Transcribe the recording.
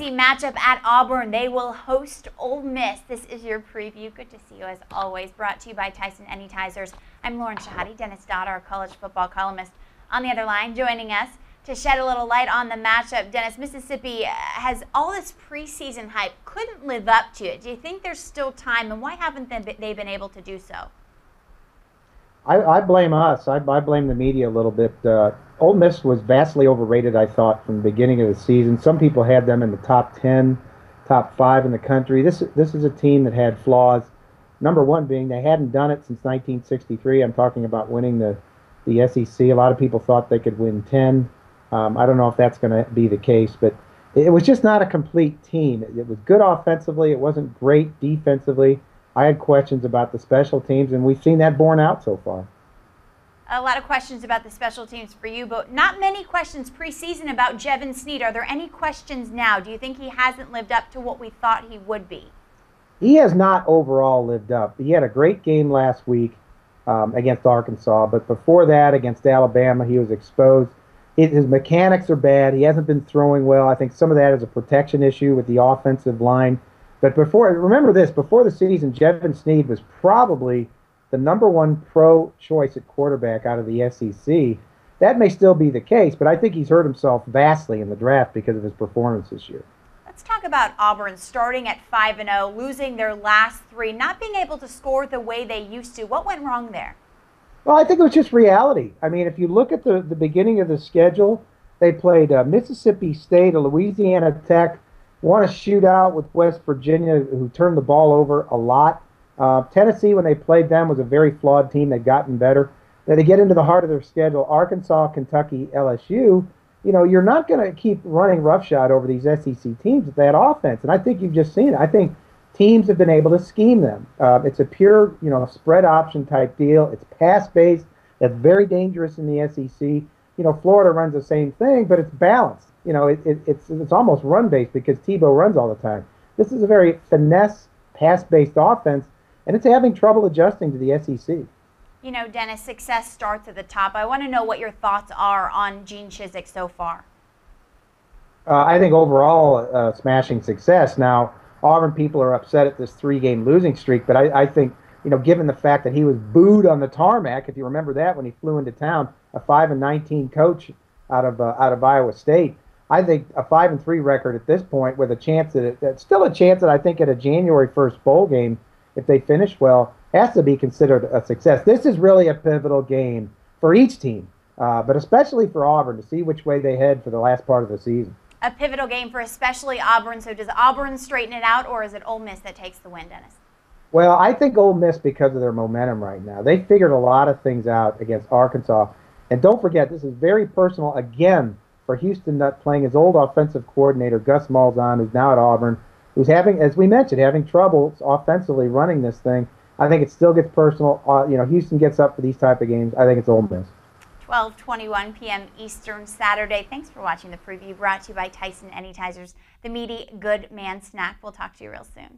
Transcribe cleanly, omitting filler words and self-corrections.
SEC matchup at Auburn. They will host Ole Miss. This is your preview. Good to see you as always. Brought to you by Tyson Anytizers. I'm Lauren Shehadi. Dennis Dodd, our college football columnist, on the other line, joining us to shed a little light on the matchup. Dennis, Mississippi has all this preseason hype, couldn't live up to it. Do you think there's still time, and why haven't they been able to do so? I blame us. I blame the media a little bit. Ole Miss was vastly overrated, I thought, from the beginning of the season. Some people had them in the top 10, top 5 in the country. This is a team that had flaws. Number one being they hadn't done it since 1963. I'm talking about winning the SEC. A lot of people thought they could win 10. I don't know if that's going to be the case, but it was just not a complete team. It was good offensively. It wasn't great defensively. I had questions about the special teams, and we've seen that borne out so far. A lot of questions about the special teams for you, but not many questions preseason about Jevin Sneed. Are there any questions now? Do you think he hasn't lived up to what we thought he would be? He has not overall lived up. He had a great game last week against Arkansas, but before that, against Alabama, he was exposed. His mechanics are bad. He hasn't been throwing well. I think some of that is a protection issue with the offensive line. But remember this, before the season, Jevin Sneed was probably the #1 pro choice at quarterback out of the SEC. That may still be the case, but I think he's hurt himself vastly in the draft because of his performance this year. Let's talk about Auburn starting at 5-0, losing their last 3, not being able to score the way they used to. What went wrong there? Well, I think it was just reality. I mean, if you look at the beginning of the schedule, they played Mississippi State, Louisiana Tech, won a shootout with West Virginia, who turned the ball over a lot. Tennessee, when they played them, was a very flawed team. They'd gotten better. Then they get into the heart of their schedule, Arkansas, Kentucky, LSU. You know, you're not going to keep running roughshod over these SEC teams with that offense. And I think you've just seen it. I think teams have been able to scheme them. It's a pure, spread option type deal. It's pass-based. That's very dangerous in the SEC. Florida runs the same thing, but it's balanced. It's almost run-based because Tebow runs all the time. This is a very finesse, pass-based offense, and it's having trouble adjusting to the SEC. Dennis, success starts at the top. I want to know what your thoughts are on Gene Chizik so far. I think overall, smashing success. Now, Auburn people are upset at this 3-game losing streak, but I think, given the fact that he was booed on the tarmac, if you remember that when he flew into town, a 5-19 coach out of Iowa State. I think a 5-3 record at this point, with a chance still a chance that I think at a January 1st bowl game, if they finish well, has to be considered a success. This is really a pivotal game for each team, but especially for Auburn, to see which way they head for the last part of the season. A pivotal game for especially Auburn. So does Auburn straighten it out, or is it Ole Miss that takes the win, Dennis? Well, I think Ole Miss because of their momentum right now. They figured a lot of things out against Arkansas. And don't forget, this is very personal, again, for Houston Nutt playing his old offensive coordinator, Gus Malzahn, who's now at Auburn, who's having, as we mentioned, having trouble offensively running this thing. I think it still gets personal. Houston gets up for these type of games. I think it's Ole Miss. 12:21 p.m. Eastern Saturday. Thanks for watching the preview, brought to you by Tyson Anytizers, the meaty good man snack. We'll talk to you real soon.